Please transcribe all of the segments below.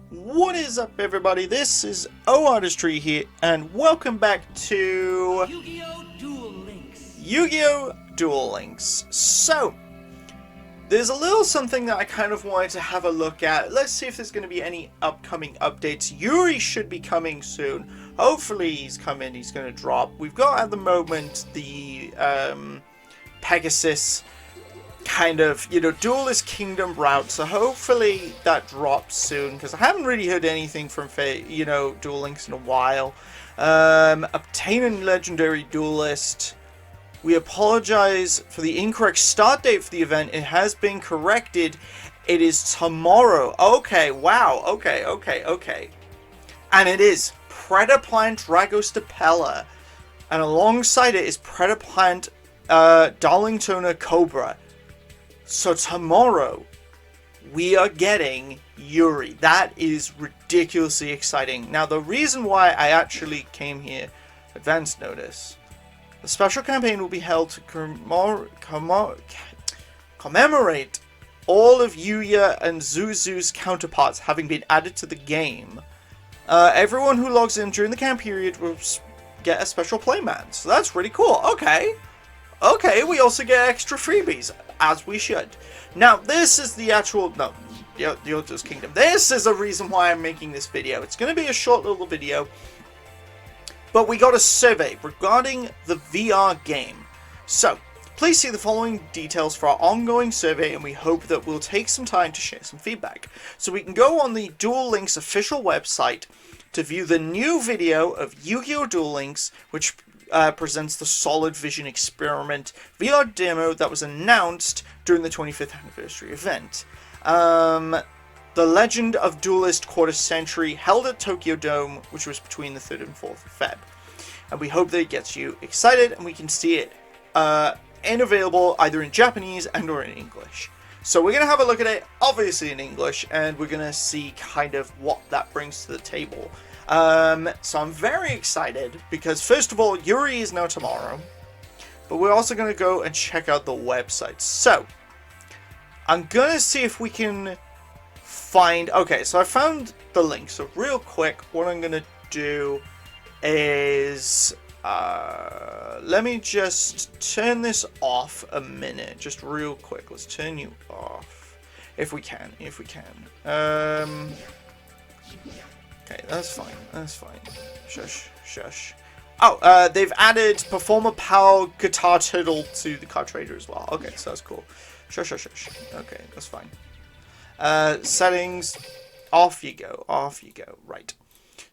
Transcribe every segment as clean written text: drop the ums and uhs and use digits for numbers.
What is up, everybody? This is O-Artistry here, and welcome back to Yu-Gi-Oh! Duel Links. Yu-Gi-Oh! Duel Links. So, there's a little something that I kind of wanted to have a look at. Let's see if there's going to be any upcoming updates. Yuri should be coming soon. Hopefully he's coming, he's going to drop. We've got at the moment the Pegasus kind of, Duelist Kingdom route, so hopefully that drops soon, because I haven't really heard anything from, Duel Links in a while. Obtaining Legendary Duelist. We apologize for the incorrect start date for the event. It has been corrected. It is tomorrow. Okay, wow, okay. And it is Predaplant Dragostapella. And alongside it is Predaplant Darlingtona Cobra. So tomorrow, we are getting Yuri. That is ridiculously exciting. Now, the reason why I actually came here, advance notice. The special campaign will be held to commemorate all of Yuya and Zuzu's counterparts having been added to the game. Everyone who logs in during the camp period will get a special playmat. So that's really cool. Okay, we also get extra freebies, as we should. Now, this is the actual, the Yugioh's Kingdom. This is the reason why I'm making this video. It's going to be a short little video, but we got a survey regarding the VR game. So, please see the following details for our ongoing survey, and we hope that we'll take some time to share some feedback. So we can go on the Duel Links official website to view the new video of Yu-Gi-Oh! Duel Links, which presents the Solid Vision Experiment VR demo that was announced during the 25th anniversary event. The Legend of Duelist Quarter Century held at Tokyo Dome, which was between the 3rd and 4th of Feb. And we hope that it gets you excited and we can see it and available either in Japanese and or in English. So we're going to have a look at it, obviously in English, and we're going to see kind of what that brings to the table. So I'm very excited because, first of all, Yuri is now tomorrow, but we're also going to go and check out the website. So I'm going to see if we can find... Okay, so I found the link. So real quick, what I'm going to do is... let me just turn this off a minute. Just real quick. Let's turn you off. If we can. Okay, that's fine. Shush. Oh, they've added Performer Power Guitar Turtle to the card trader as well. Okay, so that's cool. Shush. Okay, that's fine. Settings. Off you go. Right.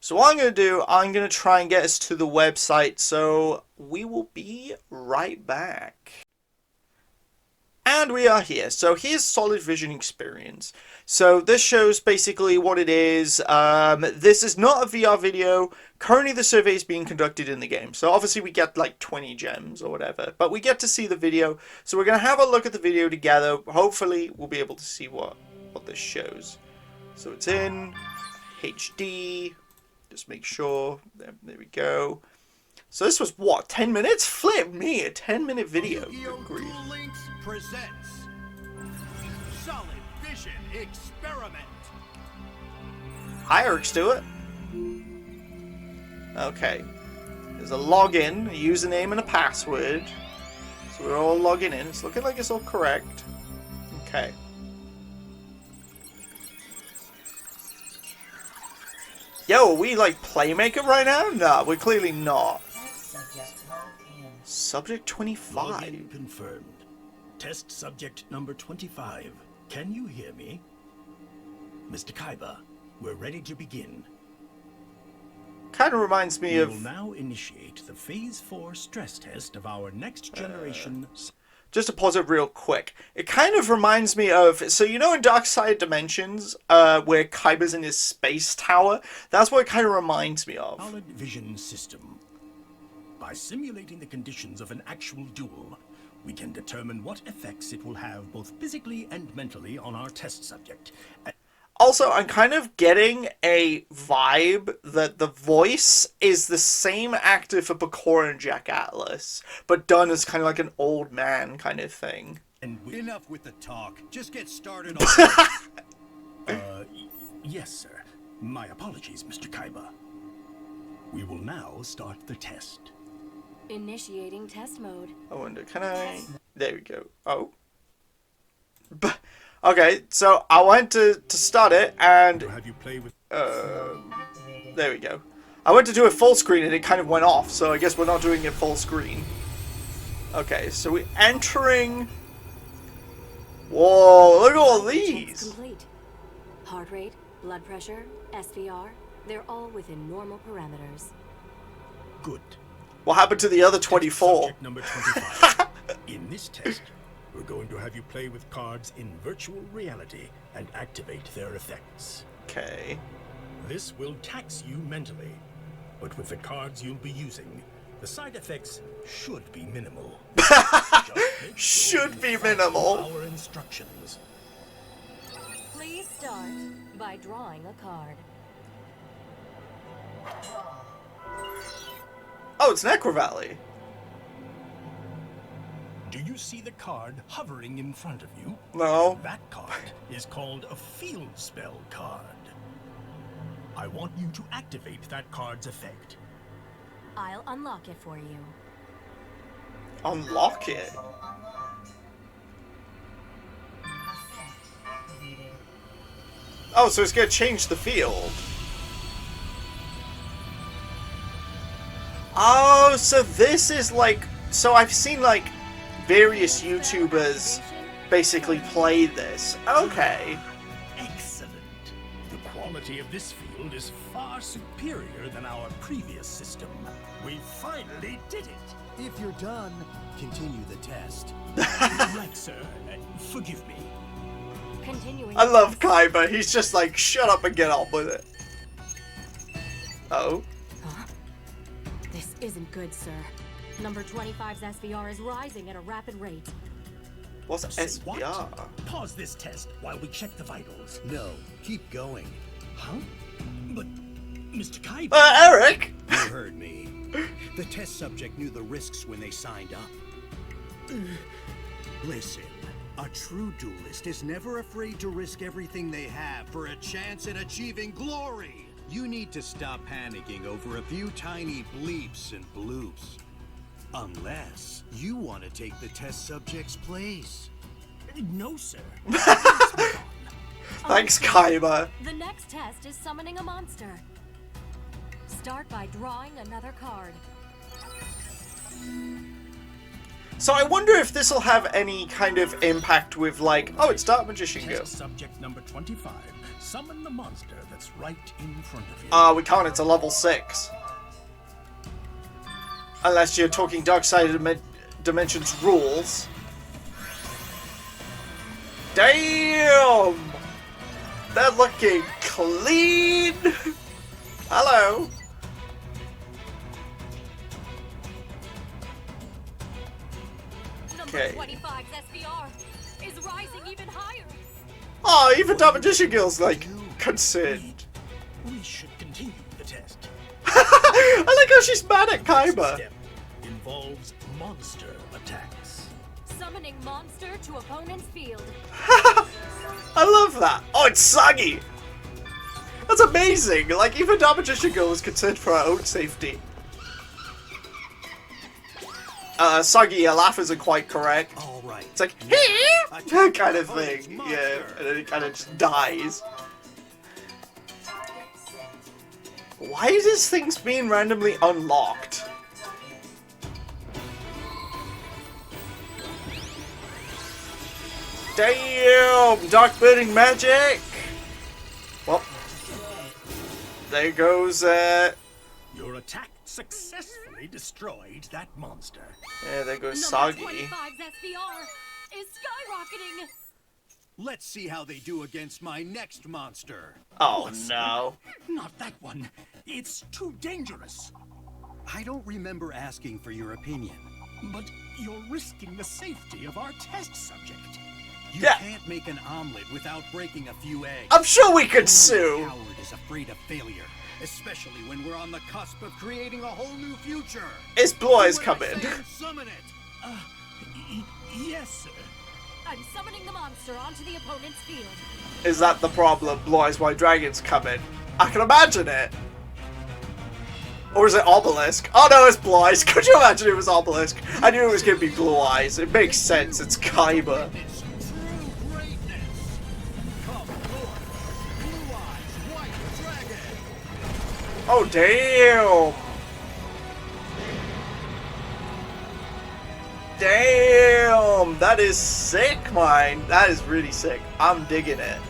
So what I'm going to do, I'm going to try and get us to the website. So we will be right back. And we are here. So here's Solid Vision Experience. So this shows basically what it is. This is not a VR video. Currently the survey is being conducted in the game. So obviously we get like 20 gems or whatever. But we get to see the video. So we're going to have a look at the video together. Hopefully we'll be able to see what this shows. So it's in HD. Just make sure. There we go. So this was what, 10 minutes? Flip me, a 10-minute video. Yu-Gi-Oh! Duel Links presents Solid Vision Experiment. Hi, Eric Stewart. Okay. There's a login, a username, and a password. So we're all logging in. It's looking like it's all correct. Okay. Yo, are we like Playmaker right now? No, we're clearly not. Subject 25. Login confirmed. Test subject number 25. Can you hear me? Mr. Kaiba, we're ready to begin. Kind of reminds me of... We will now initiate the Phase 4 stress test of our next generation... Just to pause it real quick. It kind of reminds me of... So you know in Dark Side Dimensions, where Kaiba's in his space tower? That's what it kind of reminds me of. Solid Vision System. By simulating the conditions of an actual duel, we can determine what effects it will have both physically and mentally on our test subject. Also, I'm kind of getting a vibe that the voice is the same actor for Bakura and Jack Atlas, but done as kind of like an old man kind of thing. And Enough with the talk. Just get started. Yes, sir. My apologies, Mr. Kaiba. We will now start the test. Initiating test mode. I wonder, can I... There we go. Oh. Okay, so I went to start it, and... To have you play with... there we go. I went to do it full screen, and it kind of went off, so I guess we're not doing it full screen. Okay, so we're entering... Whoa, look at all these! Complete. Heart rate, blood pressure, SVR, they're all within normal parameters. Good. What happened to the other 24? Subject number 25. In this test, we're going to have you play with cards in virtual reality and activate their effects. Okay. This will tax you mentally, but with the cards you'll be using, the side effects should be minimal. Just make Should you be follow minimal. Our instructions. Please start by drawing a card. Oh, it's Necro Valley. Do you see the card hovering in front of you? No. That card is called a field spell card. I want you to activate that card's effect. I'll unlock it for you. Unlock it. Oh, so it's gonna change the field. Oh, so this is like... So I've seen, like, various YouTubers basically play this. Okay. Excellent. The quality of this field is far superior than our previous system. We finally did it. If you're done, continue the test. Right, sir. Forgive me. Continuing. I love Kaiba. He's just like, shut up and get on with it. Uh-oh. Huh? This isn't good, sir. Number 25's SVR is rising at a rapid rate. What's Say SBR? what? Pause this test while we check the vitals. No, keep going. Huh? But, Mr. Kaiba... Eric! You heard me. The test subject knew the risks when they signed up. Listen, a true duelist is never afraid to risk everything they have for a chance at achieving glory. You need to stop panicking over a few tiny bleeps and bloops. Unless you want to take the test subject's place. No, sir. Thanks, Kaiba. The next test is summoning a monster. Start by drawing another card. So I wonder if this will have any kind of impact with, like, oh, it's Dark Magician Girl. Test subject number 25. Summon the monster that's right in front of you. We can't, it's a level 6. Unless you're talking Dark Side of Dimensions rules. Damn! They're looking clean! Hello! Number 25's SVR is rising even higher. Oh, even Dark Magician Girl's, like, concerned. We should continue the test. I like how she's mad at Kaiba. Step involves monster attacks. Summoning monster to opponent's field. I love that. Oh, it's Sagi! That's amazing! Like, even Dark Magician Girl was concerned for her own safety. Sagi, your laugh isn't quite correct. All right. It's like, that kind of thing. Yeah, and then it kind of just dies. Why is this thing being randomly unlocked? Damn! Dark burning magic! Well, there goes, Your attack successfully destroyed that monster. yeah, there goes Number Sagi. 25's SVR is skyrocketing. Let's see how they do against my next monster. Oh no. Not that one. It's too dangerous. I don't remember asking for your opinion. But you're risking the safety of our test subject. You Yeah. can't make an omelet without breaking a few eggs. I'm sure we could Only a sue. coward is afraid of failure, especially when we're on the cusp of creating a whole new future. It's Blue Eyes Do what I coming. say and summon it. Yes, sir. I'm summoning the monster onto the opponent's field. Is that the problem? Blue Eyes White Dragon's coming. I can imagine it. Or is it Obelisk? Oh no, it's Blue Eyes. Could you imagine it was Obelisk? I knew it was going to be Blue Eyes. It makes sense. It's Kaiba. It's true greatness. Come forth, Blue Eyes, White Dragon. Oh, damn. Damn. That is sick, man. That is really sick. I'm digging it.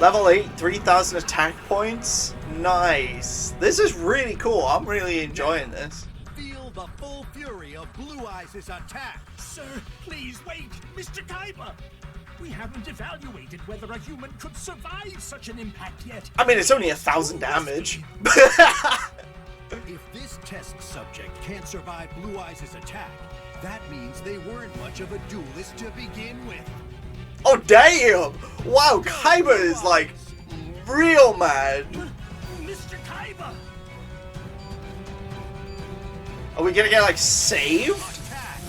Level 8, 3,000 attack points. Nice. This is really cool. I'm really enjoying this. Feel the full fury of Blue Eyes' attack. Sir, please wait! Mr. Kaiba! We haven't evaluated whether a human could survive such an impact yet. I mean, it's only 1,000 damage. If this test subject can't survive Blue Eyes' attack, that means they weren't much of a duelist to begin with. Oh, damn! Wow, Kaiba is, like, real mad. Mr. Kaiba! Are we gonna get, like, saved? Attack!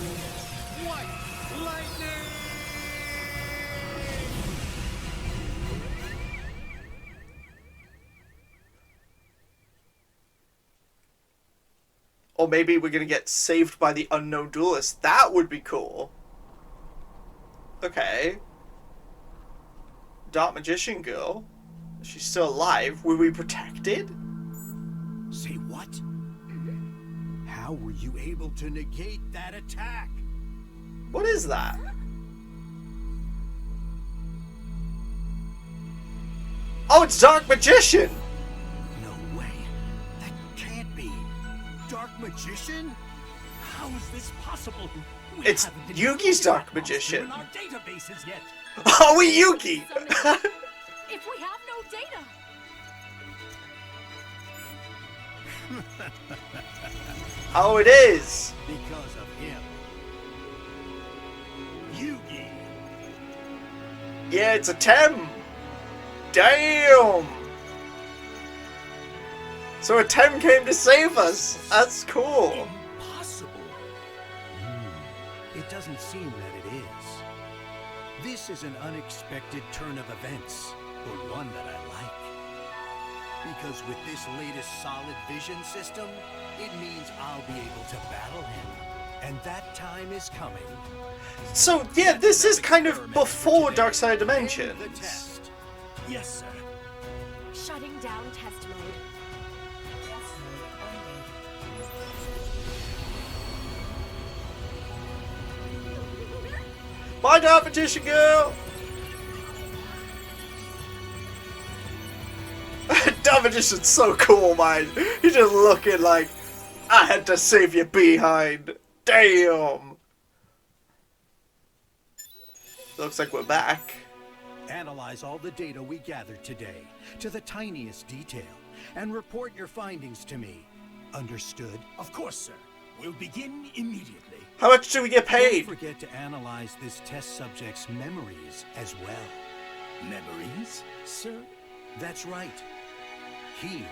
White Lightning! Or maybe we're gonna get saved by the unknown duelist. That would be cool. Okay. Dark Magician Girl. She's still alive. Were we protected? Say what? How were you able to negate that attack? What is that? Oh, it's Dark Magician! No way. That can't be. Dark Magician? How is this possible? We It's haven't Yugi's included Dark that Magician. in our databases yet. Oh, we Yugi! If we have no data, Oh, it is! Because of him. Yugi! Yeah, it's a Tem! Damn! So a Tem came to save us! That's cool! Impossible. It doesn't seem that it is. This is an unexpected turn of events, but one that I like. Because with this latest solid vision system, it means I'll be able to battle him. And that time is coming. So, yeah, this is kind of before Dark Side End the Dimensions. test. Yes, sir. shutting down test mode. Bye, Dark Magician Girl! Dark Magician's so cool, man. He's just looking like, I had to save your behind. Damn! Looks like we're back. Analyze all the data we gathered today, to the tiniest detail, and report your findings to me. Understood? Of course, sir. We'll begin immediately. How much do we get Don't paid? forget to analyze this test subject's memories as well. Memories, sir? That's right. He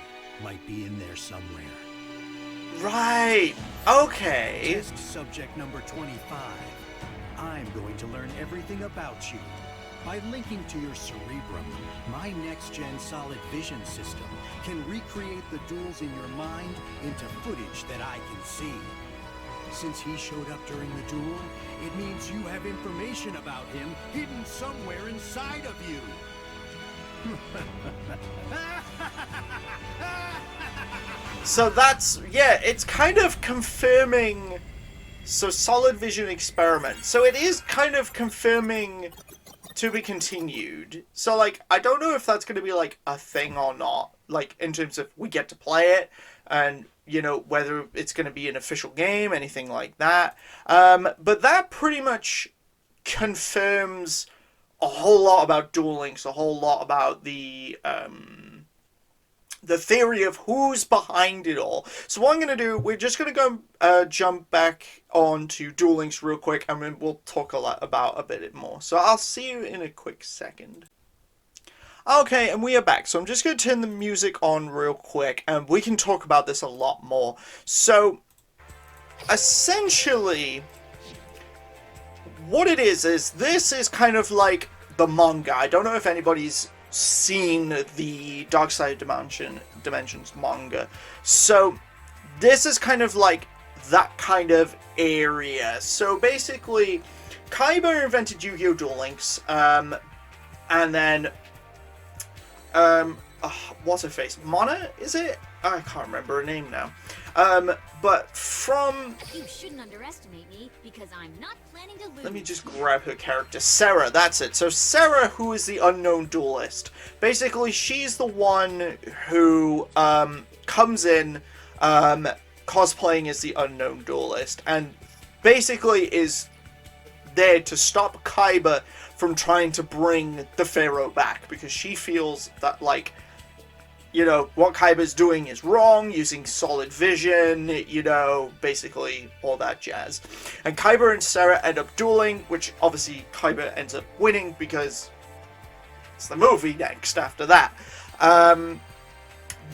might be in there somewhere. Right. Okay. Test subject number 25. I'm going to learn everything about you. By linking to your cerebrum, my next-gen solid vision system can recreate the duels in your mind into footage that I can see. Since he showed up during the duel, it means you have information about him hidden somewhere inside of you. So that's, yeah, it's kind of confirming, so solid vision experiment. So it is kind of confirming to be continued. So, like, I don't know if that's going to be, like, a thing or not. Like, in terms of we get to play it, and, you know, whether it's going to be an official game, anything like that. But that pretty much confirms a whole lot about Duel Links, a whole lot about the theory of who's behind it all. So what I'm going to do, we're just going to go jump back onto Duel Links real quick, and then we'll talk a lot about a bit more. So I'll see you in a quick second. Okay, and we are back. So I'm just going to turn the music on real quick, and we can talk about this a lot more. So, essentially, what it is this is kind of like the manga. I don't know if anybody's seen the Dark Side Dimensions manga. So this is kind of like that kind of area. So basically, Kaiba invented Yu-Gi-Oh! Duel Links, and then, what's her face? Mona, is it? I can't remember her name now. But from... You shouldn't underestimate me, because I'm not planning to lose. Let me just grab her character. Sarah, that's it. So Sarah, who is the unknown duelist. Basically, she's the one who comes in cosplaying as the unknown duelist, and basically is there to stop Kaiba from trying to bring the Pharaoh back, because she feels that, like, you know, what Kaiba's doing is wrong, using solid vision, you know, basically all that jazz. And Kaiba and Sarah end up dueling, which obviously Kaiba ends up winning because it's the movie next after that.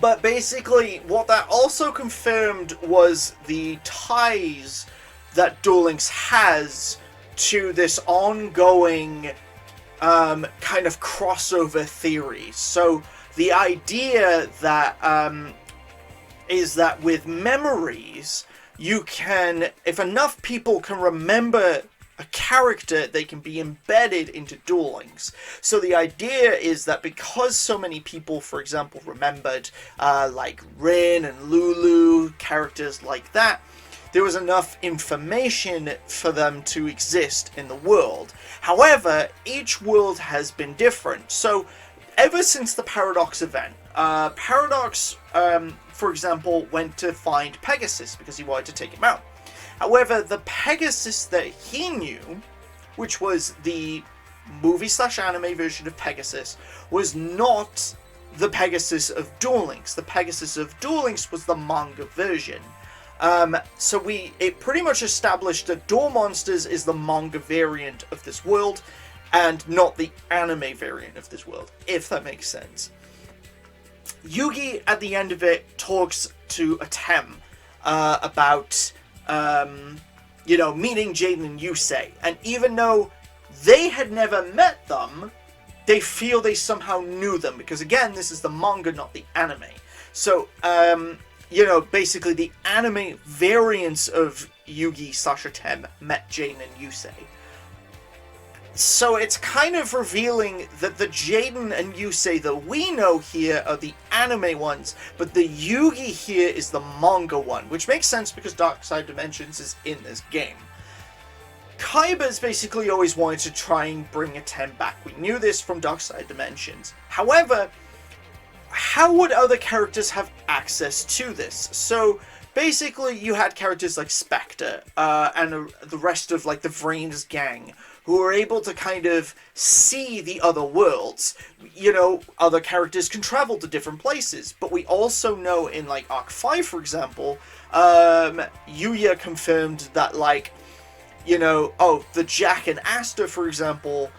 But basically, what that also confirmed was the ties that Duel Links has to this ongoing kind of crossover theory. So the idea that is that with memories, you can, if enough people can remember a character, they can be embedded into Duel Links. So the idea is that because so many people, for example, remembered like Rin and Lulu, characters like that, there was enough information for them to exist in the world. However, each world has been different. So ever since the Paradox event, Paradox, for example, went to find Pegasus because he wanted to take him out. However, the Pegasus that he knew, which was the movie/anime version of Pegasus, was not the Pegasus of Duel Links. The Pegasus of Duel Links was the manga version. So it pretty much established that Duel Monsters is the manga variant of this world, and not the anime variant of this world, if that makes sense. Yugi, at the end of it, talks to Atem about, you know, meeting Jaden and Yusei. And even though they had never met them, they feel they somehow knew them. Because, again, this is the manga, not the anime. So, you know, basically the anime variants of Yugi/Atem met Jaden and Yusei. So it's kind of revealing that the Jaden and Yusei that we know here are the anime ones, but the Yugi here is the manga one, which makes sense because Dark Side Dimensions is in this game. Kaiba's basically always wanted to try and bring Atem back. We knew this from Dark Side Dimensions. However, how would other characters have access to this? So basically you had characters like Spectre and the rest of like the Vrain's gang, who are able to kind of see the other worlds. You know, other characters can travel to different places, but we also know in, like, Arc 5, for example, Yuya confirmed that, like, you know, the Jack and Asta, for example,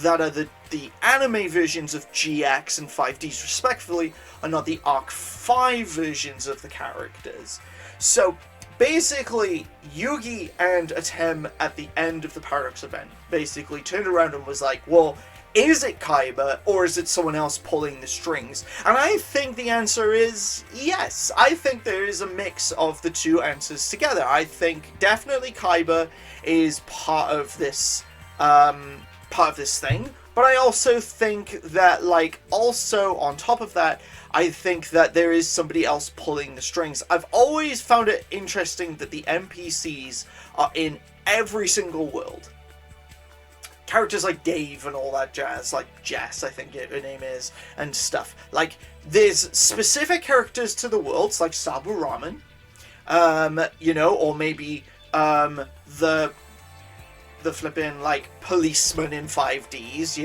that are the anime versions of GX and 5Ds, respectively, are not the Arc 5 versions of the characters. So basically, Yugi and Atem at the end of the Paradox event basically turned around and was like, well, is it Kaiba or is it someone else pulling the strings? And I think the answer is yes. I think there is a mix of the two answers together. I think definitely Kaiba is part of this thing, but I also think that, like, also on top of that, I think that there is somebody else pulling the strings. I've always found it interesting that the NPCs are in every single world. Characters like Dave and all that jazz, like Jess, I think her name is, and stuff. Like, there's specific characters to the worlds, like Sabu Ramen, you know, or maybe the flipping, like, policeman in 5Ds,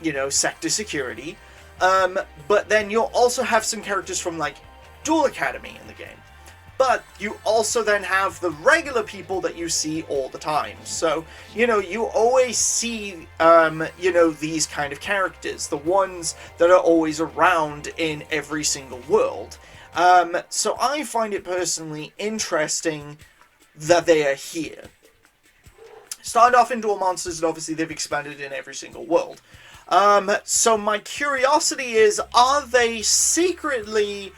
you know, Sector Security. But then you'll also have some characters from, like, Duel Academy in the game. But you also then have the regular people that you see all the time. So, you know, you always see, you know, these kind of characters. The ones that are always around in every single world. So I find it personally interesting that they are here. Started off in Duel Monsters, and obviously they've expanded in every single world. So my curiosity is, are they secretly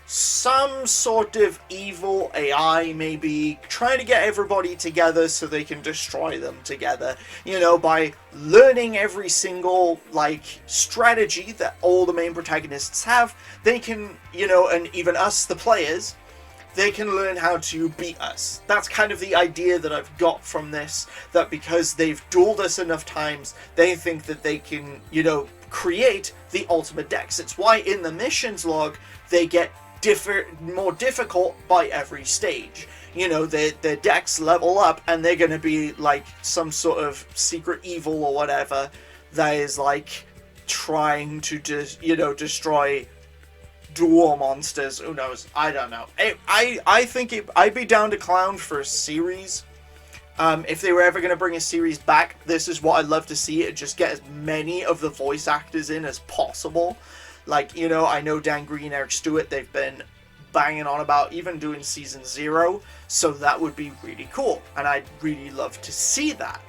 some sort of evil AI, maybe trying to get everybody together so they can destroy them together, you know, by learning every single, like, strategy that all the main protagonists have? They can, you know, and even us, the players, they can learn how to beat us. That's kind of the idea that I've got from this, that because they've dueled us enough times, they think that they can, you know, create the ultimate decks. It's why in the missions log, they get more difficult by every stage. You know, their decks level up, and they're going to be like some sort of secret evil or whatever that is like trying to just, you know, destroy duel monsters. Who knows? I don't know. I think I'd be down to clown for a series. If they were ever going to bring a series back, this is what I'd love to see. It just get as many of the voice actors in as possible. Like, you know, I know Dan Green, Eric Stewart, they've been banging on about even doing season 0, so that would be really cool, and I'd really love to see that.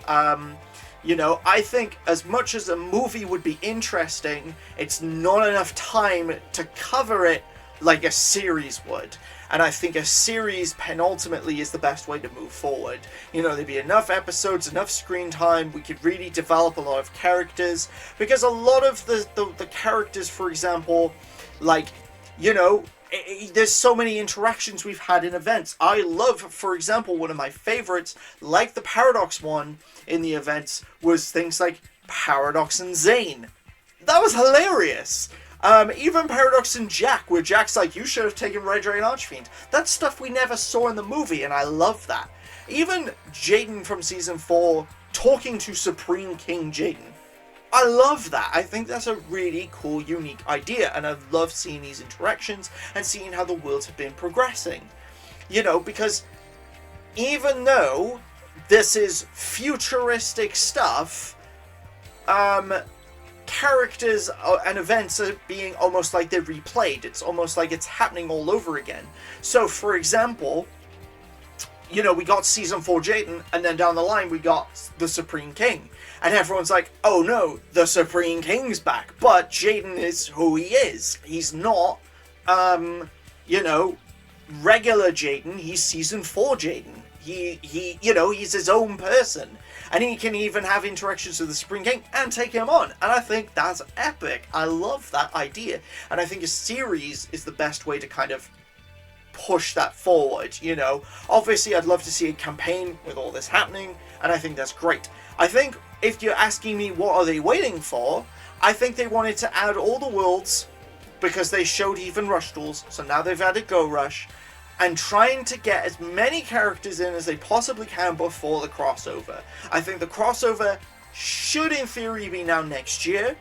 You know, I think as much as a movie would be interesting, it's not enough time to cover it like a series would. And I think a series penultimately is the best way to move forward. You know, there'd be enough episodes, enough screen time, we could really develop a lot of characters. Because a lot of the characters, for example, like, you know, there's so many interactions we've had in events. I love, for example, one of my favorites, like the Paradox one in the events, was things like Paradox and Zane. That was hilarious. Even Paradox and Jack, where Jack's like, you should have taken Red Dragon Archfiend. That's stuff we never saw in the movie, and I love that. Even Jaden from Season 4 talking to Supreme King Jaden. I love that. I think that's a really cool, unique idea, and I love seeing these interactions and seeing how the worlds have been progressing. You know, because even though this is futuristic stuff, characters and events are being almost like they're replayed. It's almost like it's happening all over again. So, for example, you know, we got Season 4 Jaden, and then down the line we got the Supreme King. And everyone's like, oh no, the Supreme King's back. But Jaden is who he is. He's not, you know, regular Jaden. He's Season 4 Jaden. He, you know, he's his own person. And he can even have interactions with the Supreme King and take him on. And I think that's epic. I love that idea. And I think a series is the best way to kind of push that forward, you know. Obviously, I'd love to see a campaign with all this happening, and I think that's great. I think if you're asking me what are they waiting for, I think they wanted to add all the worlds because they showed even Rush Duels, so now they've added Go Rush, and trying to get as many characters in as they possibly can before the crossover. I think the crossover should in theory be now next year.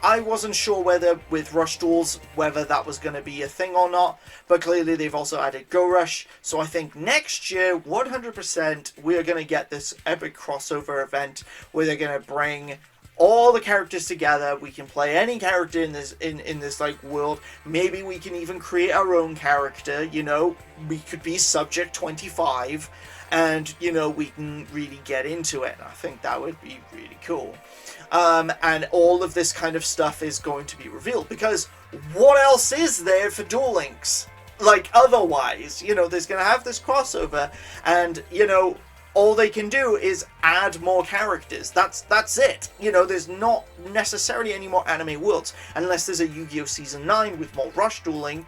I wasn't sure whether with Rush Duels whether that was going to be a thing or not, but clearly they've also added Go Rush, so I think next year 100% we are going to get this epic crossover event where they're going to bring all the characters together. We can play any character in this like world. Maybe we can even create our own character, you know. We could be Subject 25 and, you know, we can really get into it. I think that would be really cool. And all of this kind of stuff is going to be revealed, because what else is there for Duel Links? Like, otherwise, you know, there's going to have this crossover, and, you know, all they can do is add more characters. That's it. You know, there's not necessarily any more anime worlds, unless there's a Yu-Gi-Oh! Season 9 with more Rush Dueling,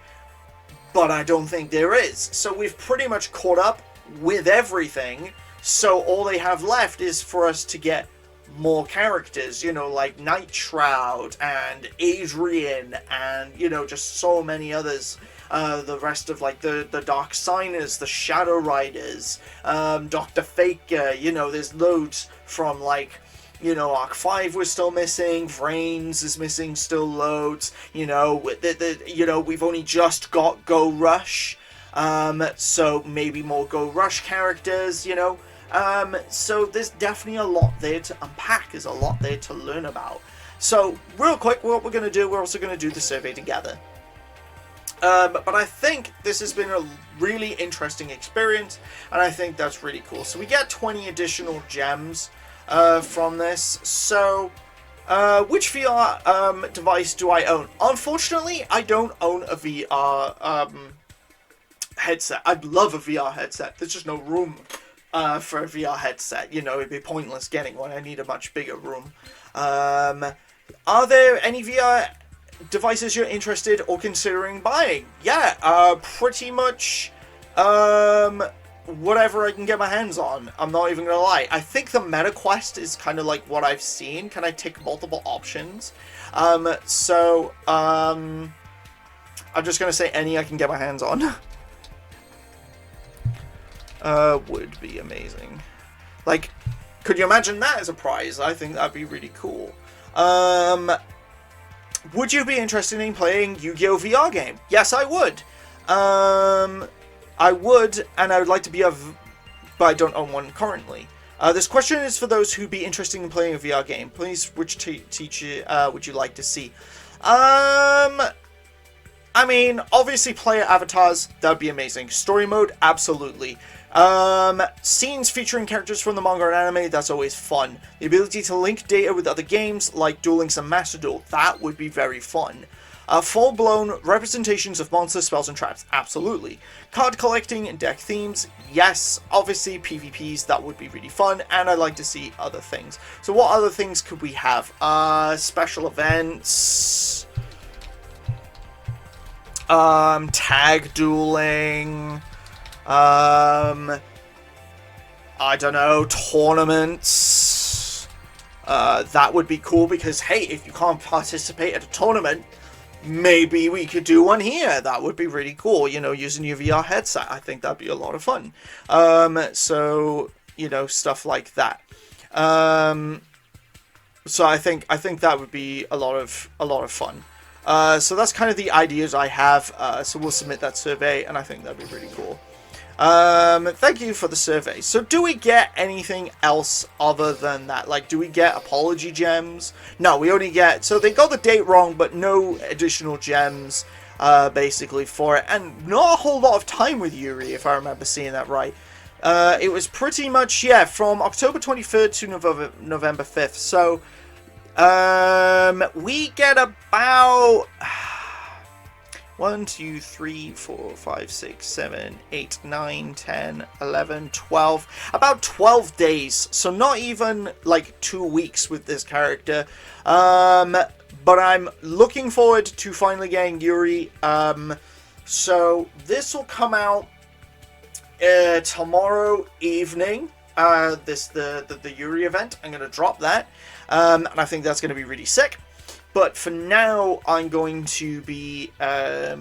but I don't think there is. So we've pretty much caught up with everything, so all they have left is for us to get more characters, you know, like Night Shroud and Adrian and, you know, just so many others. The rest of, like, the Dark Signers, the Shadow Riders, Dr. Faker, you know, there's loads from, like, you know, Arc 5 we're still missing, Vrains is missing still loads, you know, you know, we've only just got Go Rush, so maybe more Go Rush characters, you know. So there's definitely a lot there to unpack, there's a lot there to learn about. So, real quick, what we're going to do, we're also going to do the survey together. But I think this has been a really interesting experience, and I think that's really cool. So we get 20 additional gems from this, so Which VR device do I own? Unfortunately, I don't own a VR headset. I'd love a VR headset. There's just no room for a VR headset. You know, it'd be pointless getting one. I need a much bigger room. Are there any VR devices you're interested or considering buying? Yeah, pretty much whatever I can get my hands on. I'm not even gonna lie. I think the Meta Quest is kind of like what I've seen. Can I tick multiple options? I'm just gonna say any I can get my hands on. Would be amazing. Like, could you imagine that as a prize? I think that'd be really cool. Would you be interested in playing Yu-Gi-Oh! VR game? Yes, I would. I would, and I would like to be but I don't own one currently. This question is for those who'd be interested in playing a VR game. Please, which teacher would you like to see? I mean, obviously player avatars, that would be amazing. Story mode, absolutely. Scenes featuring characters from the manga and anime, that's always fun. The ability to link data with other games, like Duel Links and Master Duel, that would be very fun. Full-blown representations of monsters, spells, and traps, absolutely. Card collecting and deck themes, yes. Obviously, PvPs, that would be really fun, and I'd like to see other things. So what other things could we have? Special events, tag dueling, I don't know, tournaments. That would be cool because, hey, if you can't participate at a tournament, maybe we could do one here. That would be really cool, you know, using your VR headset. I think that'd be a lot of fun. So, you know, stuff like that. So I think that would be a lot of fun. So that's kind of the ideas I have. So we'll submit that survey, and I think that'd be really cool. Thank you for the survey. So do we get anything else other than that? Like, do we get apology gems? No, we only get... So they got the date wrong, but no additional gems, basically, for it. And not a whole lot of time with Yuri, if I remember seeing that right. It was pretty much, yeah, from October 23rd to November 5th. So, we get about... 1, 2, 3, 4, 5, 6, 7, 8, 9, 10, 11, 12. About 12 days. So not even like 2 weeks with this character. But I'm looking forward to finally getting Yuri. So this will come out tomorrow evening. The Yuri event. I'm going to drop that. And I think that's going to be really sick. But for now, I'm going to be, yeah,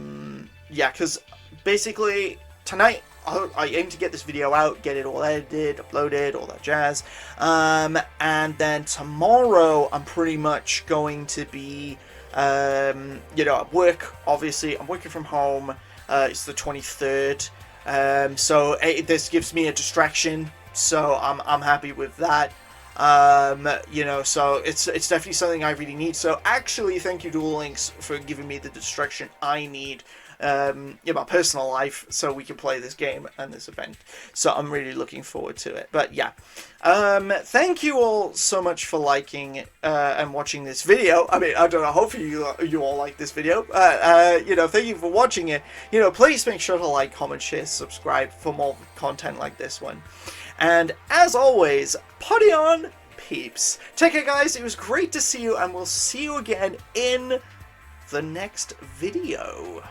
because basically tonight I aim to get this video out, get it all edited, uploaded, all that jazz. And then tomorrow, I'm pretty much going to be, you know, at work. Obviously, I'm working from home. It's the 23rd, so this gives me a distraction. So I'm happy with that. You know, so it's definitely something I really need. So actually, thank you, Duel Links, for giving me the distraction I need in my personal life, so we can play this game and this event. So I'm really looking forward to it. But yeah, thank you all so much for liking and watching this video. I mean, I don't know. Hopefully you all like this video. You know, thank you for watching it. You know, please make sure to like, comment, share, subscribe for more content like this one. And as always, party on, peeps. Take care, guys. It was great to see you, and we'll see you again in the next video.